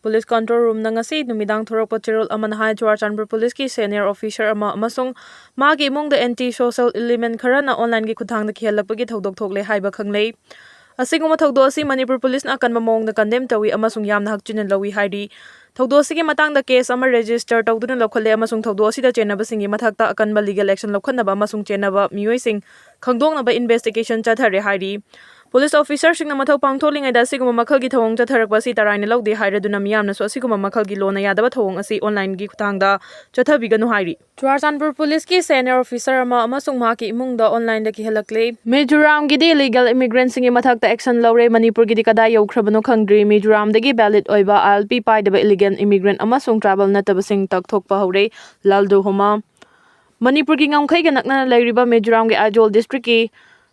Police control room na ngasi numidang thorok patrol aman hai Churachandpur Police ki senior officer ama amasung magi imong the anti social element khara na online gi khuthang da khihalapagi thodok thokle haiba khanglei asiguma thogdo asi Manipur Police na akan mamong da condemn tawi amasung yamna hakchin lawi haidi thogdo asi gi matang da case ama register tawduna lokhole amasung thogdo asi da chenabasingi mathakta akan ba legal action lokhanaba amasung chenaba miyoising khangdongnaba investigation chathare haidi Police officer sing na mathaw pangtholingai da siguma makhal gi thawong chatharakba si taraina lawde hairaduna miyamna so siguma makhal gi lona yadaba thawong asi online gi khuthangda chathabiganu hairi Churachandpur Police ki senior officer ama amasung maki imungda online da kihalakle Mizoram gi di illegal immigrant singi mathakta action lawre Manipur gi di kada yaukrabano khangdri Mizoram dagi valid oiba ILP paidaba illegal immigrant amasung travel nataba sing takthokpa hore laldo homa Manipur gi ngamkhai ga nakna lairiba Mizoram gi Ajol district ki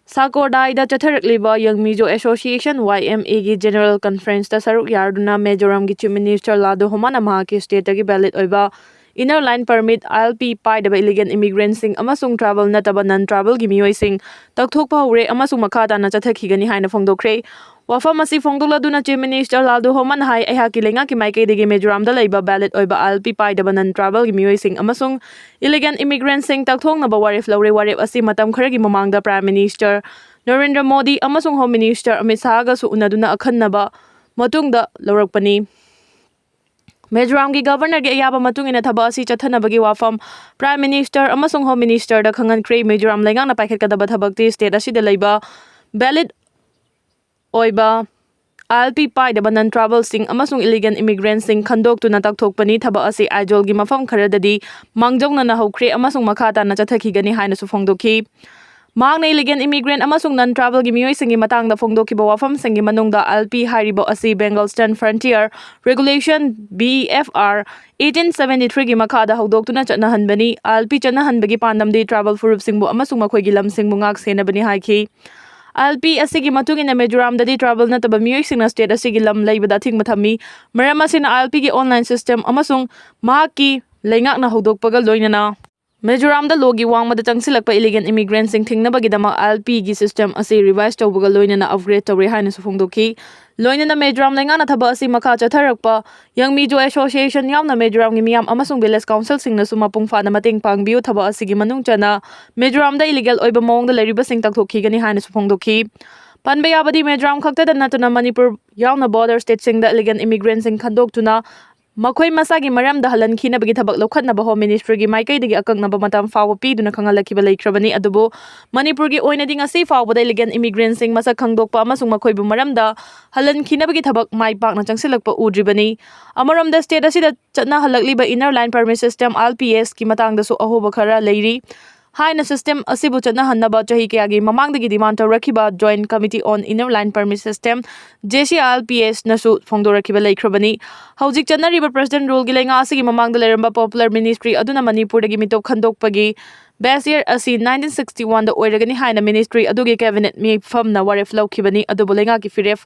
Sakodai da chatharakliba Young Mizo Association YMA gi General Conference da saruk yarduna Mizoram gi Chief Minister Lado Homana mahaki state gi valid oiba inner line permit ILP paidaba illegal immigrants sing amasung travel nataba non travel gi miyoi sing takthokpa hore amasung makhada na chathakhigani haina phongdokre wafam asi phongdoladuna Chief Minister Lado Homan hai aihaki lenga ki maikai degi Mizoram da leiba valid oiba ILP paidaba non travel gi miyoi sing amasung illegal immigrants sing takthongnaba warif lawre warif asi matam khara gi mamangda Prime Minister Narendra Modi amasung Home Minister Amit Shah ga su unaduna akhannaba matungda lawrakpani Mizoram gi Governor gi ayaba matungina thaba asi chathanabagi wafam Prime Minister amasung Home Minister da khangankre Mizoram lengang na paikhatkadaba thabakti state asida leiba valid oiba ILP paidaba non travel sing amasung illegal immigrants sing khandok tuna takthokpani thaba asi Ajol gi mafam kharadadi mangjongna na hokre amasung makhata na chathakigani haina su phongdokhi Magna illegal immigrant amasung non travel gi miyoi singi matang da phongdokhiba wafam singi manungda ILP hairibo asi Bengal Stand Frontier Regulation BFR 1873 gi makhada haudoktuna chanahanbani ILP chanahanbagi pandamdi travel furup singbu amasung makhoi gi lam singbu ngak senabani haiki ILP asigi matungina Mizoram dadi travel nataba miyoi singna state asigi lam leibada thingma thammi maram asina ILP gi online system amasung mahaki leingakna haudokpaga loinana Mizoram da logi wangmada changsilakpa illegal immigrants sing thingnabagidama ILP gi system asi revise tawbaga loinana upgrade tawre haina su phongdokhi loinana Mizoram leingana thaba asi makha chatharakpa Young Mizo Association yamna Mizoram gi miyam amasung village council singna su mapung fana mateng pangbiu thaba asi gi manung chana Mizoram da illegal oiba mawngda leriba sing takthokhi gani haina su phongdokhi Panbe yabadi Mizoram khakta da natuna Manipur yamna border state sing da illegal immigrants sing khandoktuna Makhoi masagi maram da halan khina bagi thabak lokhatnaba Home Ministry gi maikai dagi akaknaba matam fawa piduna khangalakhiba leikrabani adubu Manipur gi oinadi ngasi fawbada illegal immigrants sing masak khangdokpa amasung makhoi bu maramda halan khina bagi thabak mai pakna changsilakpa udribani amaramda state asida chatna halakliba inner line permit system ILPS ki matangda su ahoba khara leiri Haina system asibu chana hannaba chahi kayagi mamangdagi demand rakhiba Joint Committee on Inner Line Permit System JCILPS nasu phongdorakhiba leikrabani haujik chanariba President rule gi lenga asigi mamangda leramba Popular Ministry aduna Manipur dagi mitop khandokpagi best year asi 1961 da oiragani haina ministry adugi cabinet mi famna waref laukhibani adubu lenga ki firef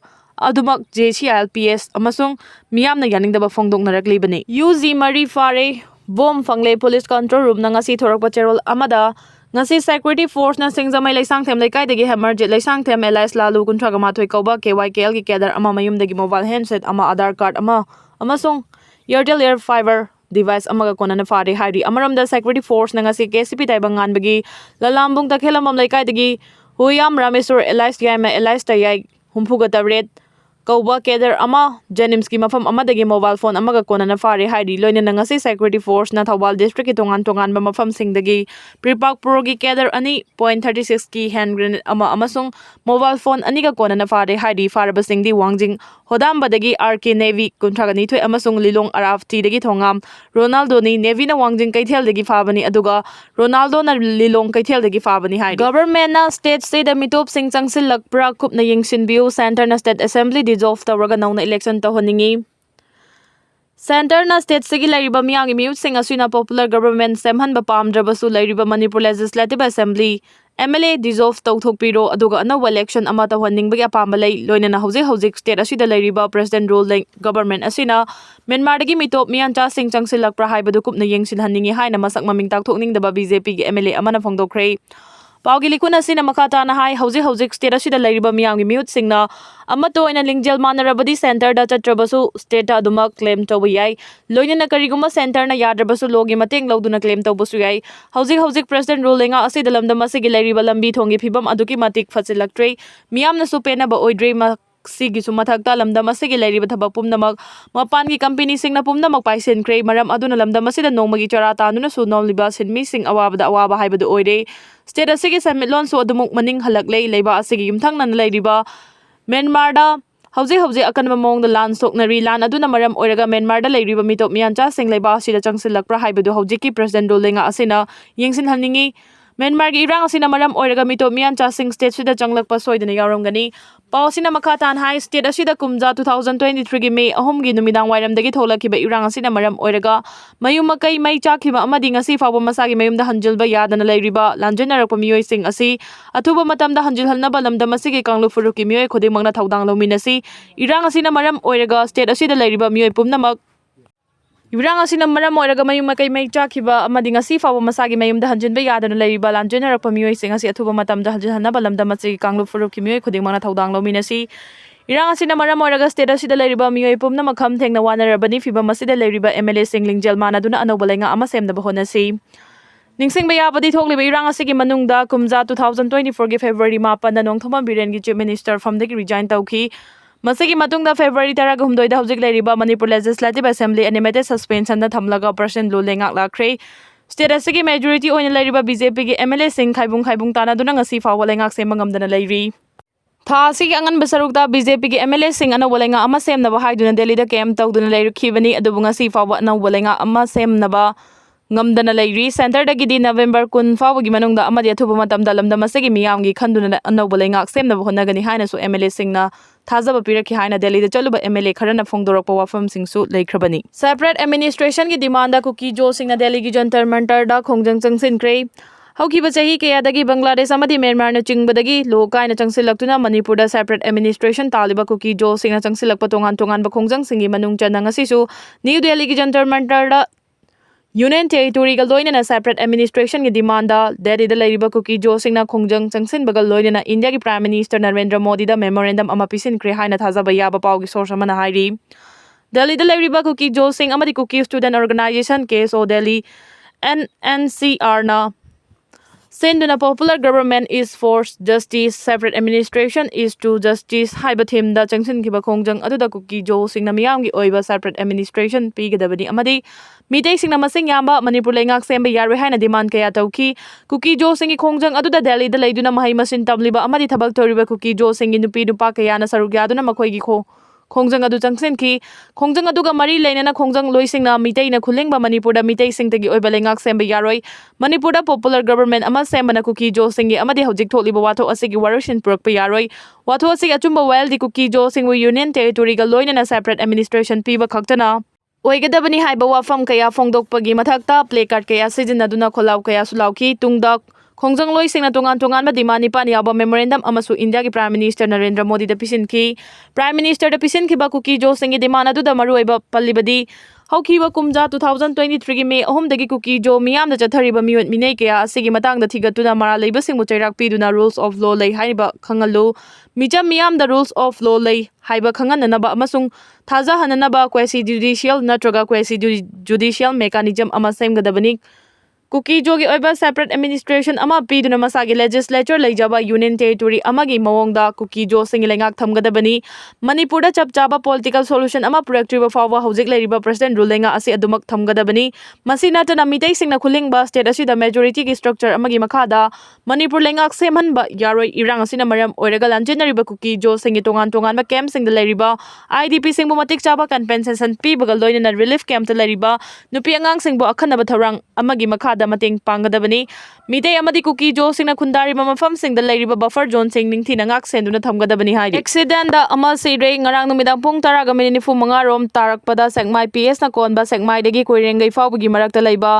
adumak JCILPS amasung miyamna yaningdaba phongdoknaraklibani UZ Mari Fare Bom fangle police control room na ngasi thorakpa cherol amada ngasi security force na singjamai laisang them laikai dagi hammer jet laisang them LS lalu kuntraga mathoi kauba KYKL gi kedar ama mayum dagi mobile handset ama Aadhaar card ama amasung Airtel Air Fiber device amaga konana fari hairi amaramda security force na ngasi KCP taibangan bagi lalambung takhelamam laikai dagi huyam ramesur LS yai ma LS tayai humpuga tabret Kauba Kedar ama Janimski mafam amadagi mobile phone amaga konana fari hairi loina ngasi security force na Thawbal district ki tongan ba mafam singdagi Pripak Purogi Kedar ani .36 ki hand grenade ama amasung mobile phone aniga konana fari hairi faraba singdi Wangjing Hodambadagi RK Navy kuntragani thoi amasung Lilong Arafti dagi thongam Ronaldo ni Navy na Wangjing Kaithel dagi fabani aduga Ronaldo na Lilong Kaithel dagi fabani hairi Government na state state mitop sing changsil lakpra kup na yingsin biu center na state assembly dissolve tawraga nauna election tahoningi Center na state sigi lairiba miyangi miyut sing asuna popular government semhanba pamdrabasu lairiba Manipur Legislative Assembly MLA dissolve tawthokpiro aduga anawa election ama tahoningbagi apamba lei loinana hojik state asida lairiba president rule government asina Myanmar dagi mitop miyancha sing changsilakpra haibadu kupna yengsilhaningi haina masak maming takthokningdaba BJP gi MLA amana phongdokre Paugi likuna sina makata na hai hauzik state asida lairiba miyamgi mute singna amato ina lingjel manarabadi center da chatrabasu state aduma claim tawba yai loina na kariguma center na yadrabasu logi mateng lauduna claim tawbasu yai hauzik president ruling asida lamda masigi lairiba lambi thongi phibam aduki matik facilactre miyamna su pena ba oidre ma sigi sumathakta lamda masigi lairiba thabak pumnamak mapangi company singna pumnamak paisen kre maram aduna lamda masida nongmagi chara tanuna su nomliba sinmi sing awabada awaba haibadu oide state asigi sammitlon su adumuk maning halaklei leiba asigi yumthangna lairiba Myanmar da hauzik akanba mong da lan soknari lan aduna maram oiraga Myanmar da lairiba mitop miancha sing leiba asida changsilakpra haibadu haujiki president rulinga asina yengsin haningi Myanmar gi irang asina maram oiraga mitop miancha sing state sida changlakpa soidana yaramgani Pausina makatan high state asida kumja 2023 gi May ahom gi numidang wairam dagi tholakiba irang asina maram oiraga mayum makai mai chakhiba amadi ngasi fawa masagi mayum da hanjilba yadana lairiba lanjenarakpa miyoi sing asi athuba matam da hanjilhalnaba lamda masigi kanglu furuki miyoi khodimangna thaudang lominasi irang asina maram oiraga state asida lairiba miyoi pumnamak Irang asina maram oiraga mayum makai mai chakhiba amadi ngasi fawa masagi mayum da hanjinba yadana lairiba lanjenarakpa miyoi sing asi athuba matam da hanjilhalnaba lamda masigi kanglu furuki miyoi khodimangna thaudang lominasi Irang asina maram oiraga state asida lairiba miyoi pumnamak kham thengna wanarabani fibam asida lairiba MLA singling jelmana duna anauba lenga ama semnaba honasi Ningsingba yabadi thokliba irang asigi manungda kumja 2024 gi February 10 da nongthoma biren gi chief minister from the resign tauki Masigi matungda February 10 ga humdoi da hujik lairiba Manipur Legislative Assembly animated suspension da thamlaga President Lulengak lakre state asigi majority oina lairiba BJP gi MLA sing khaibung tana duna ngasi fawa lengak sembangamdana lairi Tha asigi angan basarukda BJP gi MLA sing ana walenga ama semnaba haiduna Delhi da kem tawduna lairkhibani adubu ngasi fawa ana walenga ama semnaba ngamdana lairi center da gidi November 10 fawagi manungda amadi athuba matamda lamda masagi miyamgi khanduna anauba lengak semnaba honagani haina su MLA singna thazaba pirakhi haina Delhi da chaluba MLA kharana phongdorakpa wafam singsu leikrabani separate administration gi demand da Kuki Jo singna Delhi gi jantar mantar da khongjang changsinkre Haukiba chahi kayadagi Bangladesh amadi Myanmar na chingbadagi lokai na changsilaktuna Manipur da separate administration taliba Kuki Jo singna changsilakpa tongan ba khongjang singi manung chana ngasisu New Delhi gi jantar mantar da Union Territory ga loina na separate administration gi demand da Delhi da lairiba Kuki Jo singna khongjang changsin bagal loina na India gi Prime Minister Narendra Modi da memorandum ama pisin kre haina thazaba yaba pau gi source amana hairi Delhi da lairiba Kuki Jo sing amadi Kuki Student Organization KSO Delhi NNCR na Senduna popular government is for justice, separate administration is to justice. Haiba thim da changsin kiba khongjang aduda Kuki Jo singna miyamgi oiba separate administration pigadabani amadi Mitay singna masing yamba Manipur lengak semba yarwe haina demand kaya tauki Kuki Jo singi khongjang aduda Delhi da laiduna mahai masin tabliba amadi thabak toriba Kuki Jo singi nupi nupa kaya na saruk yaduna makhoi gi khongjang adu changsin ki khongjang adu ga mari leinana khongjang loisingna mitay na khulengba Manipur da mitay sing tagi oiba lengak semba yaroi Manipur da popular government ama semba na Kuki Jo singi amadi hojik thokliba watho asigi warushin purakpa yaroi watho asigi achumba well di Kuki Jo singwi union territory ga loina na separate administration piba khaktana Oigadabani haiba wafam kaya phongdokpagi mathakta placard kaya sijinaduna kholaw kaya sulauki tungda khongjang loi singna tongan ba demand nipan yaba memorandum amasu India gi Prime Minister Narendra Modi da pisinki Prime Minister da pisinki ba Kuki Jo singi demand adu da maruiba pallibadi haukiba kumja 2023 gi May ahom dagi Kuki Jo miyam da chathariba miwat minei kaya asigi matang da thigatuna mara leiba singmu chairak piduna rules of law lei haiba khangalu mijam miyam da rules of law lei haiba khangananaba amasung thaza hananaba quasi judicial natraga quasi judicial mechanism ama semgadabani Kuki Jo gi oiba separate administration ama piduna masagi legislature leijaba union territory amagi mawongda Kuki Jo singi lengak thamgadabani Manipur da chapchaba political solution ama puraktriba fawa hojik lairiba president rulenga asi adumak thamgadabani masina tana mitay singna khulingba state asida majority gi structure amagi makhada Manipur lengak semhanba yaroi irang asina maram oiraga lanjenariba Kuki Jo singi tongan ba camp sing da lairiba IDP singbu matik chaba compensation pibaga loina na relief camp da lairiba nupi angang singbu akhanaba tharang amagi makhada mating panggadabani mitay amadi Kuki Jo singna khundari mafam sing da lairiba buffer zone sing ningthina ngak senduna thamgadabani hai accident da ama Sire ngarang numidang pung 10:45 rom tarakpada Sekmai PS na konba Sekmai dagi koirengai fawbagi marakta leiba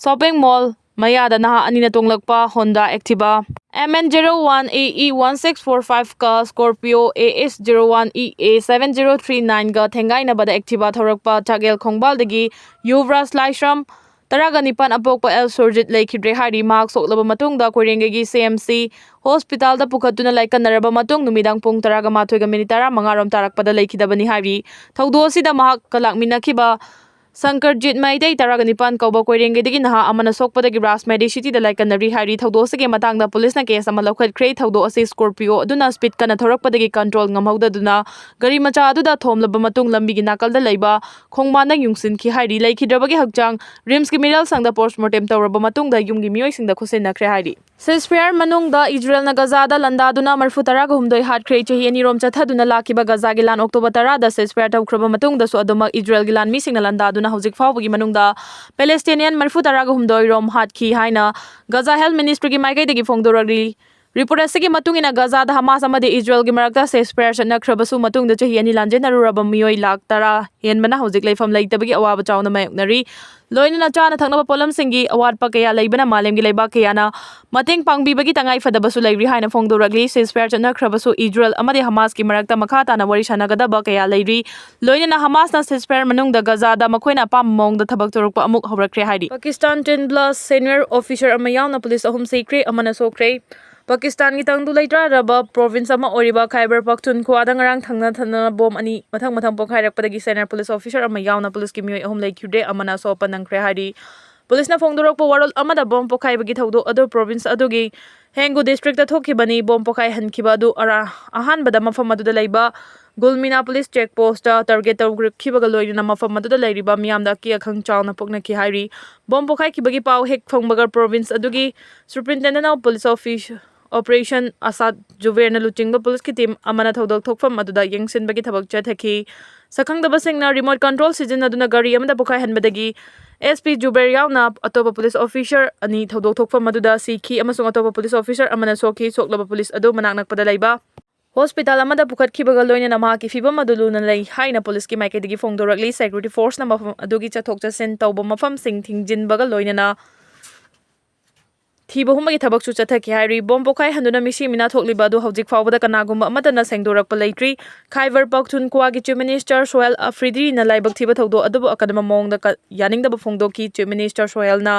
shopping mall mayada naha anina tonglakpa Honda Activa MN01AE1645 ka Scorpio AS01EA7039 ga thengai na bada Activa thorakpa Chagel Khongbal dagi Yuvraj Laishram 19 ꯑꯄꯣꯛꯄ L Surjit ꯂꯩꯈꯤꯗ꯭ꯔꯦ ꯍꯥꯏꯔꯤ ꯃꯍꯥꯛ ꯁꯣꯛꯂꯕ ꯃꯇꯨꯡꯗ ꯀꯣꯏꯔꯦꯡꯒꯩꯒꯤ CMC ꯍꯣꯁꯄꯤꯇꯥꯜꯗ ꯄꯨꯈꯠꯇꯨꯅ ꯂꯥꯏꯀꯠꯅꯔꯕ ꯃꯇꯨꯡ ꯅꯨꯃꯤꯗꯥꯡ ꯄꯨꯡ 15:35 ꯇꯥꯔꯛꯄꯗ ꯂꯩꯈꯤꯗꯕꯅꯤ ꯍꯥꯏꯔꯤ ꯊꯧꯗꯣꯛ ꯑꯁꯤꯗ ꯃꯍꯥꯛꯀ ꯂꯥꯛꯃꯤꯟꯅꯈꯤꯕ ꯁꯪꯀꯔꯖꯤꯠ ꯃꯩꯇꯩ 19 ꯀꯧꯕ ꯀꯣꯏꯔꯦꯡꯒꯩꯗꯒꯤ ꯅꯍꯥ ꯑꯃꯅ ꯁꯣꯛꯄꯗꯒꯤ ꯔꯥꯖꯃꯍꯦꯗꯤ ꯁꯤꯇꯤꯗ ꯂꯥꯏꯀꯠꯅꯔꯤ ꯍꯥꯏꯔꯤ ꯊꯧꯗꯣꯛ ꯑꯁꯤꯒꯤ ꯃꯇꯥꯡꯗ ꯄꯨꯂꯤꯁꯅ ꯀꯦꯁ ꯑꯃ ꯂꯧꯈꯠꯈ꯭ꯔꯦ ꯊꯧꯗꯣꯛ ꯑꯁꯤ ꯁ꯭ꯀꯣꯔꯄꯤꯑꯣ ꯑꯗꯨꯅ ꯁ꯭ꯄꯤꯗ ꯀꯟꯅ ꯊꯧꯔꯛꯄꯗꯒꯤ ꯀꯟꯇ꯭ꯔꯣꯜ ꯉꯝꯍꯧꯗꯗꯨꯅ ꯒꯥꯔꯤ ꯃꯆꯥ ꯑꯗꯨꯗ ꯊꯣꯝꯂꯕ ꯃꯇꯨꯡ ꯂꯝꯕꯤꯒꯤ ꯅꯥꯀꯜꯗ ꯂꯩꯕ ꯈꯣꯡꯕꯥꯟꯗ ꯌꯨꯡꯁꯤꯟꯈꯤ ꯍꯥꯏꯔꯤ ꯂꯩꯈꯤꯗ꯭ꯔꯕꯒꯤ ꯍꯛꯆꯥꯡ ꯔꯤꯝꯁꯀꯤ ꯃꯤꯔꯦꯜꯁꯪꯗ ꯄꯣꯁꯠꯃꯣꯔꯇꯦꯝ ꯇꯧꯔꯕ ꯃꯇꯨꯡꯗ ꯌꯨꯝꯒꯤ ꯃꯤꯑꯣꯏꯁꯤꯡꯗ ꯈꯨꯠꯁꯤꯟꯅꯈ꯭ꯔꯦ ꯍꯥꯏꯔꯤ ꯁꯤꯖꯐꯥꯌꯔ ꯃꯅꯨꯡꯗ ꯏꯖꯔꯦꯜꯅ ꯒꯖꯥꯗ ꯂꯥꯟꯗꯥꯗꯨꯅ 19 ꯍꯥꯠꯈ꯭ꯔꯦ ꯆꯍꯤ 2 ꯆꯠꯊꯗꯨꯅ ꯂꯥꯛꯈꯤꯕ ꯒꯖꯥꯒꯤ ꯂꯥꯟ ꯑꯣꯛꯇꯣꯕꯔ 10ꯗ ꯁꯤꯖꯐꯥꯌꯔ ꯇꯧꯈ꯭ꯔꯕ ꯃꯇꯨꯡꯗꯁꯨ ꯑꯗꯨꯃꯛ ꯏꯖꯔꯦꯜꯒꯤ ꯂꯥꯟꯃꯤꯁꯤꯡꯅ ꯂꯥꯟꯗꯥꯗꯨꯅ ꯍꯧꯖꯤꯛ ꯐꯥꯎꯕꯒꯤ ꯃꯅꯨꯡꯗ ꯄꯦꯂꯦꯁꯇꯤꯅꯤꯌꯟ 19 ꯔꯣꯝ ꯍꯥꯠꯈꯤ ꯍꯥꯏꯅ ꯒꯖꯥ ꯍꯦꯜꯊ ꯃꯤꯅꯤꯁꯇ꯭ꯔꯤꯒꯤ ꯃꯥꯏꯀꯩꯗꯒꯤ ꯐꯣꯡꯗꯣꯔꯛꯂꯤ ꯔꯤꯄꯣꯔꯠ ꯑꯁꯤꯒꯤ ꯃꯇꯨꯡꯏꯟꯅ ꯒꯖꯥꯗ ꯍꯃꯥꯁ ꯑꯃꯗꯤ ꯏꯖꯔꯦꯜꯒꯤ ꯃꯔꯛꯇ ꯁꯤꯖꯐꯥꯌꯔ ꯆꯠꯅꯈ꯭ꯔꯕꯁꯨ ꯃꯇꯨꯡꯗ ꯆꯍꯤ 2 ꯂꯥꯟꯖꯦꯟꯅꯔꯨꯔꯕ ꯃꯤꯑꯣꯏ ꯂꯥꯈ 10 ꯍꯦꯟꯕꯅ ꯍꯧꯖꯤꯛ ꯂꯩꯐꯝ ꯂꯩꯇꯕꯒꯤ ꯑꯋꯥꯕ ꯆꯥꯎꯅ ꯃꯥꯌꯣꯛꯅꯔꯤ ꯂꯣꯏꯅꯅ ꯆꯥꯅ ꯊꯛꯅꯕ ꯄꯣꯠꯂꯝꯁꯤꯡꯒꯤ ꯑꯋꯥꯠꯄ ꯀꯌꯥ ꯂꯩꯕꯅ ꯃꯥꯂꯦꯝꯒꯤ ꯂꯩꯕꯥꯛ ꯀꯌꯥꯅ ꯃꯇꯦꯡ ꯄꯥꯡꯕꯤꯕꯒꯤ ꯇꯉꯥꯏꯐꯗꯕꯁꯨ ꯂꯩꯔꯤ ꯍꯥꯏꯅ ꯐꯣꯡꯗꯣꯔꯛꯂꯤ ꯁꯤꯖꯐꯥꯌꯔ ꯆꯠꯅꯈ꯭ꯔꯕꯁꯨ ꯏꯖꯔꯦꯜ ꯑꯃꯗꯤ ꯍꯃꯥꯁꯀꯤ ꯃꯔꯛꯇ ꯃꯈꯥ ꯇꯥꯅ ꯋꯥꯔꯤ ꯁꯥꯟꯅꯒꯗꯕ ꯀꯌా ꯂꯩꯔꯤ ꯂꯣꯏꯅꯅ ꯍꯃꯥꯁꯅ ꯁꯤꯖꯐꯥꯌꯔ ꯃꯅꯨꯡꯗ ꯒꯖꯥꯗ ꯃꯈꯣꯏꯅ ꯑꯄꯥꯝꯕ ꯃꯑꯣꯡꯗ ꯊꯕꯛ ꯇꯧꯔꯛꯄ ꯑꯃꯨꯛ ꯍꯧꯔꯛꯈ꯭ꯔꯦ ꯍꯥꯏꯔꯤ ꯄꯥꯀꯤꯁꯇꯥꯟ 10+ ꯁꯦꯅꯤꯌꯔ ꯑꯣꯐꯤꯁꯔ ꯑꯃ ꯌꯥꯎꯅ ꯄꯨꯂꯤꯁ 3 ꯁꯤꯈ꯭ꯔꯦ ꯑꯃꯅ ꯁꯣꯛꯈ꯭ꯔꯦ ꯄꯥꯀꯤꯁꯇꯥꯟꯒꯤ ꯇꯪꯗꯨ ꯂꯩꯇꯥꯔꯕ ꯄ꯭ꯔꯣꯚꯤꯟꯁ ꯑꯃ ꯑꯣꯏꯔꯤꯕ ꯈꯥꯏꯕꯔ ꯄꯈꯇꯨꯟꯈ꯭ꯋꯥꯗ ꯉꯔꯥꯡ ꯊꯪꯅ ꯕꯣꯝ 2 ꯃꯊꯪ ꯄꯣꯈꯥꯏꯔꯛꯄꯗꯒꯤ ꯁꯦꯅꯤꯌꯔ ꯄꯨꯂꯤꯁ ꯑꯣꯐꯤꯁꯔ ꯑꯃ ꯌꯥꯎꯅ ꯄꯨꯂꯤꯁꯀꯤ ꯃꯤꯑꯣꯏ 3 ꯂꯩꯈꯤꯗ꯭ꯔꯦ ꯑꯃꯅ ꯑꯁꯣꯛ ꯑꯄꯟ ꯅꯪꯈ꯭ꯔꯦ ꯍꯥꯏꯔꯤ ꯄꯨꯂꯤꯁꯅ ꯐꯣꯡꯗꯣꯔꯛꯄ ꯋꯥꯔꯣꯜ ꯑꯃꯗ ꯕꯣꯝ ꯄꯣꯈꯥꯏꯕꯒꯤ ꯊꯧꯗꯣꯛ ꯑꯗꯨ ꯄ꯭ꯔꯣꯚꯤꯟꯁ ꯑꯗꯨꯒꯤ ꯍꯦꯡꯒꯨ ꯗꯤꯁꯇ꯭ꯔꯤꯛꯇ ꯊꯣꯛꯈꯤꯕꯅꯤ ꯕꯣꯝ ꯄꯣꯈꯥꯏꯍꯟꯈꯤꯕ ꯑꯗꯨ ꯑꯍꯥꯟꯕꯗ ꯃꯐꯝ ꯑꯗꯨꯗ ꯂꯩꯕ ꯒꯨꯜꯃꯤꯅꯥ ꯄꯨꯂꯤꯁ ꯆꯦꯛ ꯄꯣꯁꯇ ꯇꯥꯔꯒꯦꯠ ꯇꯧꯈꯤꯕꯒ ꯂꯣꯏꯅꯅ ꯃꯐꯝ ꯑꯗꯨꯗ ꯂꯩꯔꯤꯕ ꯃꯤꯌꯥꯝꯗ ꯑꯀꯤ ꯑꯈꯪ ꯆꯥꯎꯅ ꯄꯣꯛꯅꯈꯤ ꯍꯥꯏꯔꯤ ꯕꯣꯝ ꯄꯣꯈꯥꯏꯈꯤꯕꯒꯤ ꯄꯥꯎ ꯍꯦꯛ ꯐꯪꯕꯒ ꯄ꯭ꯔꯣꯚꯤꯟꯁ ꯑꯗꯨꯒꯤ ꯁꯨꯄꯔꯤꯟꯇꯦꯟꯗꯦꯟꯠ ꯑꯣꯐ ꯄꯨꯂꯤꯁ ꯑꯣꯄꯔꯦꯁꯟ ꯑꯁꯥꯗ ꯖꯨꯕꯦꯔꯅ ꯂꯨꯆꯤꯡꯕ ꯄꯨꯂꯤꯁꯀꯤ ꯇꯤꯝ ꯑꯃꯅ ꯊꯧꯗꯣꯛ ꯊꯣꯛꯐꯝ ꯑꯗꯨꯗ ꯌꯦꯡꯁꯤꯟꯕꯒꯤ ꯊꯕꯛ ꯆꯠꯊꯈꯤ ꯁꯛꯈꯪꯗꯕꯁꯤꯡꯅ ꯔꯤꯃꯣꯠ ꯀꯟꯇ꯭ꯔꯣꯜ ꯁꯤꯖꯤꯟꯅꯗꯨꯅ ꯒꯥꯔꯤ ꯑꯃꯗ ꯄꯣꯈꯥꯏꯍꯟꯕꯗꯒꯤ SP ꯖꯨꯕꯦꯔ ꯌꯥꯎꯅ ꯑꯇꯣꯞꯄ ꯄꯨꯂꯤꯁ ꯑꯣꯐꯤꯁꯔ 2 ꯊꯧꯗꯣꯛ ꯊꯣꯛꯐꯝ ꯑꯗꯨꯗ ꯁꯤꯈꯤ ꯑꯃꯁꯨꯡ ꯑꯇꯣꯞꯄ ꯄꯨꯂꯤꯁ ꯑꯣꯐꯤꯁꯔ ꯑꯃꯅ ꯁꯣꯛꯈꯤ ꯁꯣꯛꯂꯕ ꯄꯨꯂꯤꯁ ꯑꯗꯨ ꯃꯅꯥꯛ ꯅꯛꯄꯗ ꯂꯩꯕ ꯍꯣꯁꯄꯤꯇꯥꯜ ꯑꯃꯗ ꯄꯨꯈꯠꯈꯤꯕꯒ ꯂꯣꯏꯅꯅ ꯃꯍꯥꯛꯀꯤ ꯐꯤꯚꯝ ꯑꯗꯨ ꯂꯨꯅ ꯂꯩ ꯍꯥꯏꯅ ꯄꯨꯂꯤꯁꯀꯤ ꯃꯥꯏꯀꯩꯗꯒꯤ ꯐꯣꯡꯗꯣꯔꯛꯂꯤ ꯁꯦꯀ꯭ꯌꯨꯔꯤꯇꯤ ꯐꯣꯔꯁꯅ ꯃꯐꯝ ꯑꯗꯨꯒꯤ ꯆꯠꯊꯣꯛ ꯆꯠꯁꯤꯟ ꯇꯧꯕ ꯃꯐꯝꯁꯤꯡ ꯊꯤꯡꯖꯤꯟꯕꯒ ꯂꯣꯏꯅꯅ ꯊꯤꯕ ꯍꯨꯝꯕꯒꯤ ꯊꯕꯛꯁꯨ ꯆꯠꯊꯈꯤ ꯍꯥꯏꯔꯤ ꯕꯣꯝ ꯄꯣꯈꯥꯏꯍꯟꯗꯨꯅ ꯃꯤꯁꯤ ꯃꯤꯅꯥ ꯊꯣꯛꯂꯤꯕ ꯑꯗꯨ ꯍꯧꯖꯤꯛ ꯐꯥꯎꯕꯗ ꯀꯅꯥꯒꯨꯝꯕ ꯑꯃꯠꯇꯅ ꯁꯦꯡꯗꯣꯔꯛꯄ ꯂꯩꯇ꯭ꯔꯤ ꯈꯥꯏꯕꯔ ꯄꯈꯇꯨꯟꯈ꯭ꯋꯥꯒꯤ ꯆꯤꯐ ꯃꯤꯅꯤꯁꯇꯔ ꯁꯣꯍꯦꯜ ꯑꯐ꯭ꯔꯤꯗꯤꯅ ꯂꯥꯏꯕꯛ ꯊꯤꯕ ꯊꯧꯗꯣꯛ ꯑꯗꯨꯕꯨ ꯑꯀꯟꯕ ꯃꯑꯣꯡꯗ ꯌꯥꯅꯤꯡꯗꯕ ꯐꯣꯡꯗꯣꯛꯈꯤ ꯆꯤꯐ ꯃꯤꯅꯤꯁꯇꯔ ꯁꯣꯍꯦꯜꯅ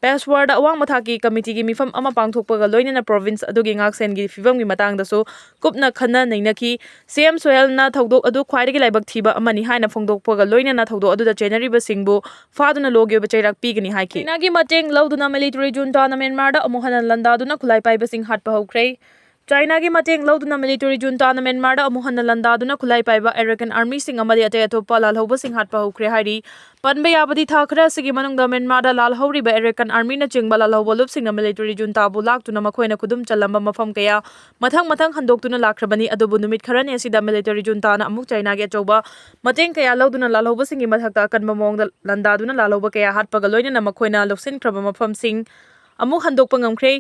ꯄꯦꯁꯋꯥꯔꯗ ꯑꯋꯥꯡꯕ ꯊꯥꯛꯀꯤ ꯀꯃꯤꯇꯤꯒꯤ ꯃꯤꯐꯝ ꯑꯃ ꯄꯥꯡꯊꯣꯛꯄꯒ ꯂꯣꯏꯅꯅ ꯄ꯭ꯔꯣꯚꯤꯟꯁ ꯑꯗꯨꯒꯤ ꯉꯥꯛꯁꯦꯟꯒꯤ ꯐꯤꯚꯝꯒꯤ ꯃꯇꯥꯡꯗꯁꯨ ꯀꯨꯞꯅ ꯈꯟꯅ ꯅꯩꯅꯈꯤ CM ꯁꯣꯍꯦꯜꯅ ꯊꯧꯗꯣꯛ ꯑꯗꯨ ꯈ꯭ꯋꯥꯏꯗꯒꯤ ꯂꯥꯏꯕꯛ ꯊꯤꯕ ꯑꯃꯅꯤ ꯍꯥꯏꯅ ꯐꯣꯡꯗꯣꯛꯄꯒ ꯂꯣꯏꯅꯅ ꯊꯧꯗꯣꯛ ꯑꯗꯨꯗ ꯆꯦꯟꯅꯔꯤꯕꯁꯤꯡꯕꯨ ꯐꯥꯗꯨꯅ ꯂꯣꯒꯤ ꯑꯣꯏꯕ ꯆꯩꯔꯥꯛ ꯄꯤꯒꯅꯤ ꯍꯥꯏꯈꯤ ꯆꯥꯏꯅꯥꯒꯤ ꯃꯇꯦꯡ ꯂꯧꯗꯨꯅ ꯃꯤꯂꯤꯇꯔꯤ ꯖꯨꯟꯇꯥꯅ ꯃ꯭ꯌꯥꯟꯃꯥꯔꯗ ꯑꯃꯨꯛ ꯍꯟꯅ ꯂꯥꯟꯗꯥꯗꯨꯅ ꯈꯨꯠꯂꯥꯏ ꯄꯥꯏꯕꯁꯤꯡ ꯍꯥꯠꯄ ꯍꯧꯈ꯭ꯔꯦ ꯆꯥꯏꯅꯥꯒꯤ ꯃꯇꯦꯡ ꯂꯧꯗꯨꯅ ꯃꯤꯂꯤꯇꯔꯤ ꯖꯨꯟꯇꯥꯅ ꯃ꯭ꯌꯥꯟꯃꯥꯔꯗ ꯑꯃꯨꯛ ꯍꯟꯅ ꯂꯥꯟꯗꯥꯗꯨꯅ ꯈꯨꯠꯂꯥꯏ ꯄꯥꯏꯕ ꯑꯦꯔꯤꯀꯟ ꯑꯥꯔꯃꯤꯁꯤꯡ ꯑꯃꯗꯤ ꯑꯇꯩ ꯑꯇꯣꯞꯄ ꯂꯥꯜꯍꯧꯕꯁꯤꯡ ꯍꯥꯠꯄ ꯍꯧꯈ꯭ꯔꯦ ꯍꯥꯏꯔꯤ ꯄꯟꯕ ꯌꯥꯕꯗꯤ ꯊꯥ ꯈꯔ ꯑꯁꯤꯒꯤ ꯃꯅꯨꯡꯗ ꯃ꯭ꯌꯥꯟꯃꯥꯔꯗ ꯂꯥꯜꯍꯧꯔꯤꯕ ꯑꯦꯔꯤꯀꯟ ꯑꯥꯔꯃꯤꯅꯆꯤꯡꯕ ꯂꯥꯜꯍꯧꯕ ꯂꯨꯞꯁꯤꯡꯅ ꯃꯤꯂꯤꯇꯔꯤ ꯖꯨꯟꯇꯥꯕꯨ ꯂꯥꯛꯇꯨꯅ ꯃꯈꯣꯏꯅ ꯈꯨꯗꯨꯝ ꯆꯜꯂꯝꯕ ꯃꯐꯝ ꯀꯌꯥ ꯃꯊꯪ ꯍꯟꯗꯣꯛꯇꯨꯅ ꯂꯥꯛꯈ꯭ꯔꯕꯅꯤ ꯑꯗꯨꯕꯨ ꯅꯨꯃꯤꯠ ꯈꯔꯅꯤ ꯑꯁꯤꯗ ꯃꯤꯂꯤꯇꯔꯤ ꯖꯨꯟꯇꯥꯅ ꯑꯃꯨꯛ ꯆꯥꯏꯅꯥꯒꯤ ꯑꯆꯧꯕ ꯃꯇꯦꯡ ꯀꯌꯥ ꯂꯧꯗꯨꯅ ꯂꯥꯜꯍꯧꯕꯁꯤꯡꯒꯤ ꯃꯊꯛꯇ ꯑꯀꯟꯕ ꯃꯑꯣꯡꯗ ꯂꯥꯟꯗꯥꯗꯨꯅ ꯂꯥꯜꯍꯧꯕ ꯀꯌꯥ ꯍꯥꯠꯄꯒ ꯂꯣꯏꯅꯅ ꯃꯈꯣꯏꯅ ꯂꯧꯁꯤꯟꯈ꯭ꯔꯕ ꯃꯐꯝꯁꯤꯡ ꯑꯃꯨꯛ ꯍꯟꯗꯣꯛꯄ ꯉꯝꯈ꯭ꯔꯦ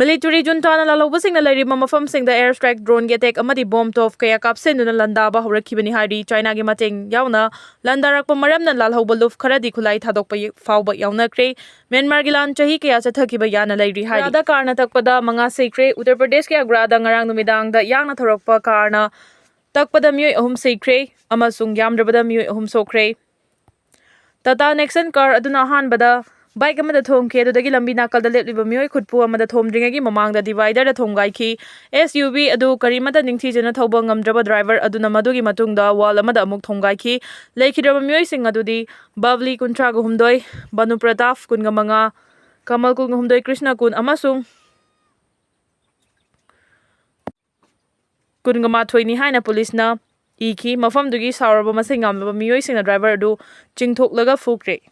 ꯃꯤꯂꯤꯇꯔꯤ ꯖꯨꯟꯇꯥꯅ ꯂꯥꯜꯍꯧꯕꯁꯤꯡꯅ ꯂꯩꯔꯤꯕ ꯃꯐꯝꯁꯤꯡꯗ ꯑꯦꯌꯔ ꯁ꯭ꯇ꯭ꯔꯥꯏꯛ ꯗ꯭ꯔꯣꯟꯒꯤ ꯑꯦꯇꯦꯛ ꯑꯃꯗꯤ ꯕꯣꯝ ꯇꯣꯞ ꯀꯌꯥ ꯀꯥꯞꯁꯤꯟꯗꯨꯅ ꯂꯥꯟꯗꯥꯕ ꯍꯧꯔꯛꯈꯤꯕꯅꯤ ꯍꯥꯏꯔꯤ ꯆꯥꯏꯅꯥꯒꯤ ꯃꯇꯦꯡ ꯌꯥꯎꯅ ꯂꯥꯟꯗꯥꯔꯛꯄ ꯃꯔꯝꯅ ꯂꯥꯜꯍꯧꯕ ꯂꯨꯞ ꯈꯔꯗꯤ ꯈꯨꯠꯂꯥꯏ ꯊꯥꯗꯣꯛꯄ ꯐꯥꯎꯕ ꯌꯥꯎꯅꯈ꯭ꯔꯦ ꯃ꯭ꯌꯥꯟꯃꯥꯔꯒꯤ ꯂꯥꯟ ꯆꯍꯤ ꯀꯌꯥ ꯆꯠꯊꯈꯤꯕ ꯌꯥꯅ ꯂꯩꯔꯤ ꯍꯥꯏꯔꯤ ꯑꯒ꯭ꯔꯥꯗ ꯀꯥꯔꯅ ꯇꯛꯄꯗ 5 ꯁꯤꯈ꯭ꯔꯦ ꯎꯠꯇꯔ ꯄ꯭ꯔꯗꯦꯁꯀꯤ ꯑꯒ꯭ꯔꯥꯗ ꯉꯔꯥꯡ ꯅꯨꯃꯤꯗꯥꯡꯗ ꯌꯥꯡꯅ ꯊꯧꯔꯛꯄ ꯀꯥꯔꯅ ꯇꯛꯄꯗ ꯃꯤꯑꯣꯏ 3 ꯁꯤꯈ꯭ꯔꯦ ꯑꯃꯁꯨꯡ ꯌꯥꯝꯗ꯭ꯔꯕꯗ ꯃꯤꯑꯣꯏ 3 ꯁꯣꯛꯈ꯭ꯔꯦ ꯇꯥꯇꯥ ꯅꯦꯛꯁꯟ ꯀꯥꯔ ꯑꯗꯨꯅ ꯑꯍꯥꯟꯕꯗ ꯕꯥꯏꯛ ꯑꯃꯗ ꯊꯣꯝꯈꯤ ꯑꯗꯨꯗꯒꯤ ꯂꯝꯕꯤ ꯅꯥꯀꯜꯗ ꯂꯦꯞꯂꯤꯕ ꯃꯤꯑꯣꯏ ꯈꯨꯠꯄꯨ ꯑꯃꯗ ꯊꯣꯝꯗ꯭ꯔꯤꯉꯩꯒꯤ ꯃꯃꯥꯡꯗ ꯗꯤꯚꯥꯏꯗꯔꯗ ꯊꯣꯝꯒꯥꯏꯈꯤ SUV ꯑꯗꯨ ꯀꯔꯤꯃꯠꯇ ꯅꯤꯡꯊꯤꯖꯅ ꯊꯧꯕ ꯉꯝꯗ꯭ꯔꯕ ꯗ꯭ꯔꯥꯏꯚꯔ ꯑꯗꯨꯅ ꯃꯗꯨꯒꯤ ꯃꯇꯨꯡꯗ ꯋꯥꯜ ꯑꯃꯗ ꯑꯃꯨꯛ ꯊꯣꯝꯒꯥꯏꯈꯤ ꯂꯩꯈꯤꯗ꯭ꯔꯕ ꯃꯤꯑꯣꯏꯁꯤꯡ ꯑꯗꯨꯗꯤ ꯕꯕ꯭ꯂꯤ 39, ꯕꯅꯨ ꯄ꯭ꯔꯇꯥꯞ 25, ꯀꯃꯜ 18, ꯀ꯭ꯔꯤꯁꯅ 10 ꯑꯃꯁꯨꯡ 18ꯅꯤ ꯍꯥꯏꯅ ꯄꯨꯂꯤꯁꯅ ꯏꯈꯤ ꯃꯐꯝꯗꯨꯒꯤ ꯁꯥꯎꯔꯕ ꯃꯁꯤꯡ ꯌꯥꯝꯂꯕ ꯃꯤꯑꯣꯏꯁꯤꯡꯅ ꯗ꯭ꯔꯥꯏꯚꯔ ꯑꯗꯨ ꯆꯤꯡꯊꯣꯛꯂꯒ ꯐꯨꯈ꯭ꯔꯦ